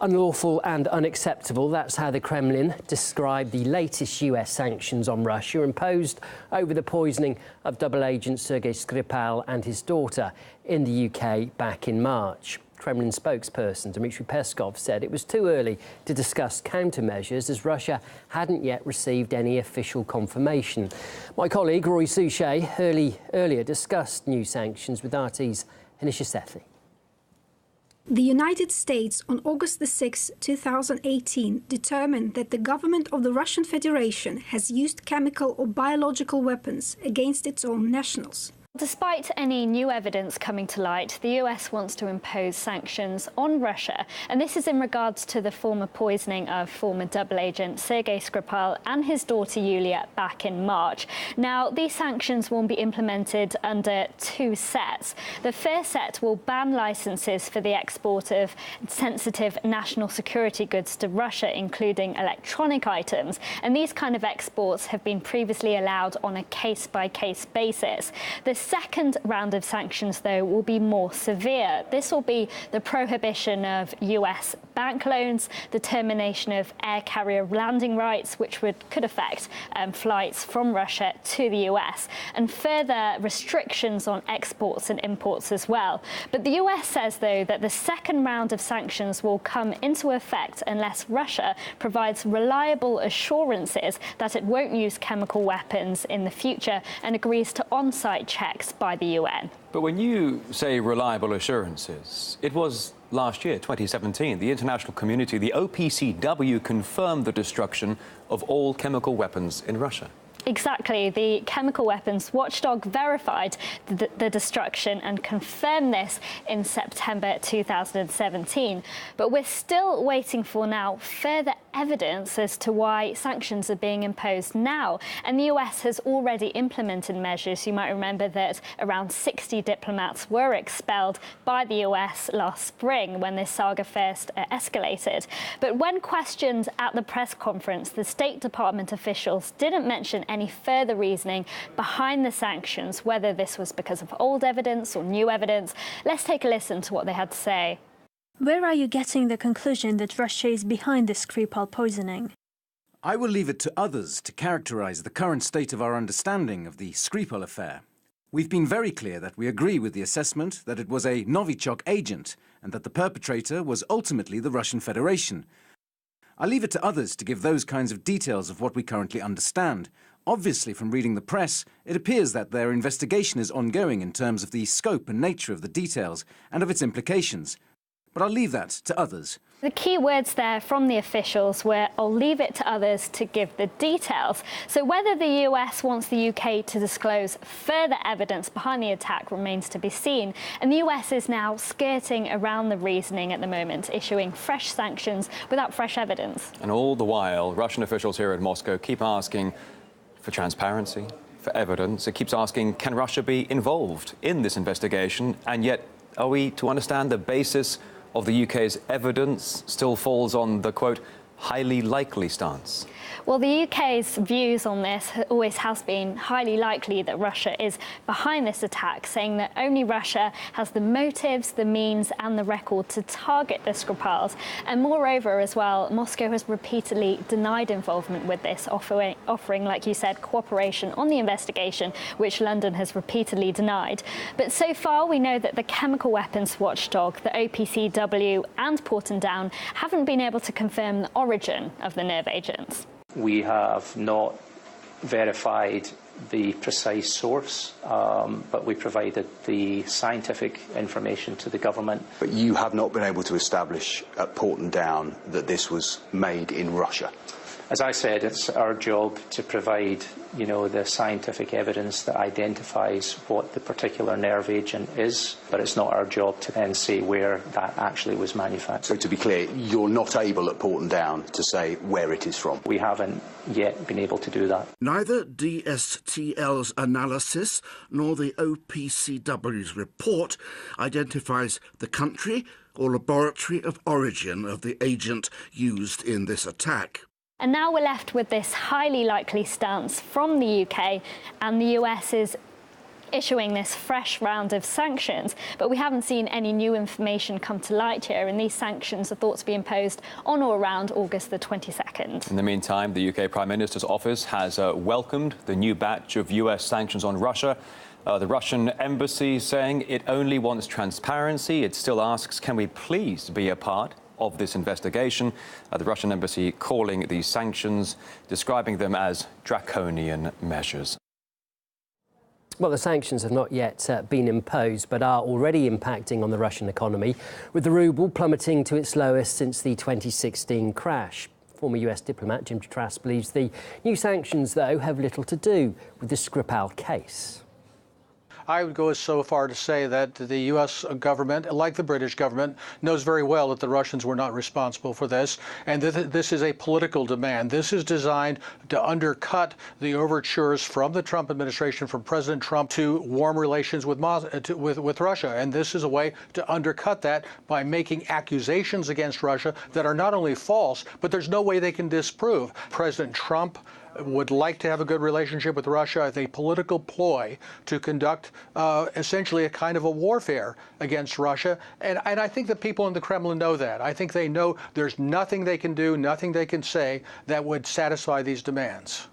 Unlawful and unacceptable. That's how the Kremlin described the latest US sanctions on Russia imposed over the poisoning of double agent Sergei Skripal and his daughter in the UK back in March. Kremlin spokesperson Dmitry Peskov said it was too early to discuss countermeasures as Russia hadn't yet received any official confirmation. My colleague Roy Souchet earlier discussed new sanctions with RT's Anisha Sethi. The United States on August 6, 2018 determined that the government of the Russian Federation has used chemical or biological weapons against its own nationals. Despite any new evidence coming to light, the US wants to impose sanctions on Russia, and this is in regards to the former poisoning of former double agent Sergei Skripal and his daughter Yulia back in March. Now, these sanctions will be implemented under two sets. The first set will ban licenses for the export of sensitive national security goods to Russia, including electronic items, and these kind of exports have been previously allowed on a case-by-case basis. The second round of sanctions, though, will be more severe. This will be the prohibition of US bank loans, the termination of air carrier landing rights, which could affect flights from Russia to the US, and further restrictions on exports and imports as well. But the US says, though, that the second round of sanctions will come into effect unless Russia provides reliable assurances that it won't use chemical weapons in the future and agrees to on-site checks by the UN. But when you say reliable assurances, it was last year, 2017, the international community, the OPCW, confirmed the destruction of all chemical weapons in Russia. Exactly. The chemical weapons watchdog verified the destruction and confirmed this in September 2017. But we're still waiting for now further evidence as to why sanctions are being imposed now. And the US has already implemented measures. You might remember that around 60 diplomats were expelled by the US last spring when this saga first escalated. But when questioned at the press conference, the State Department officials didn't mention any further reasoning behind the sanctions, whether this was because of old evidence or new evidence. Let's take a listen to what they had to say. Where are you getting the conclusion that Russia is behind the Skripal poisoning? I will leave it to others to characterize the current state of our understanding of the Skripal affair. We've been very clear that we agree with the assessment that it was a Novichok agent and that the perpetrator was ultimately the Russian Federation. I'll leave it to others to give those kinds of details of what we currently understand. Obviously, from reading the press, it appears that their investigation is ongoing in terms of the scope and nature of the details and of its implications. But I'll leave that to others. The key words there from the officials were, I'll leave it to others to give the details. So whether the US wants the UK to disclose further evidence behind the attack remains to be seen. And the US is now skirting around the reasoning at the moment, issuing fresh sanctions without fresh evidence. And all the while, Russian officials here in Moscow keep asking for transparency, for evidence. It keeps asking, can Russia be involved in this investigation? And yet, are we to understand the basis of the UK's evidence still falls on the, quote, highly likely stance? Well, the UK's views on this always has been highly likely that Russia is behind this attack, saying that only Russia has the motives, the means and the record to target the Skripals. And moreover as well, Moscow has repeatedly denied involvement with this, offering, like you said, cooperation on the investigation, which London has repeatedly denied. But so far, we know that the chemical weapons watchdog, the OPCW and Porton Down haven't been able to confirm the origin of the nerve agents. We have not verified the precise source, but we provided the scientific information to the government. But you have not been able to establish at Porton Down that this was made in Russia? As I said, it's our job to provide, the scientific evidence that identifies what the particular nerve agent is, but it's not our job to then say where that actually was manufactured. So to be clear, you're not able at Porton Down to say where it is from? We haven't yet been able to do that. Neither DSTL's analysis nor the OPCW's report identifies the country or laboratory of origin of the agent used in this attack. And now we're left with this highly likely stance from the UK, and the US is issuing this fresh round of sanctions. But we haven't seen any new information come to light here, and these sanctions are thought to be imposed on or around August the 22nd. In the meantime, the UK Prime Minister's office has welcomed the new batch of US sanctions on Russia. The Russian embassy saying it only wants transparency. It still asks, can we please be a part of this investigation? The Russian embassy calling these sanctions, describing them as draconian measures. Well, the sanctions have not yet been imposed, but are already impacting on the Russian economy, with the ruble plummeting to its lowest since the 2016 crash. Former US diplomat Dmitry Peskov believes the new sanctions, though, have little to do with the Skripal case. I would go so far to say that the U.S. government, like the British government, knows very well that the Russians were not responsible for this, and that this is a political demand. This is designed to undercut the overtures from the Trump administration, from President Trump, to warm relations with Russia. And this is a way to undercut that by making accusations against Russia that are not only false, but there's no way they can disprove. President Trump would like to have a good relationship with Russia as a political ploy to conduct essentially a kind of a warfare against Russia. And I think the people in the Kremlin know that. I think they know there's nothing they can do, nothing they can say that would satisfy these demands.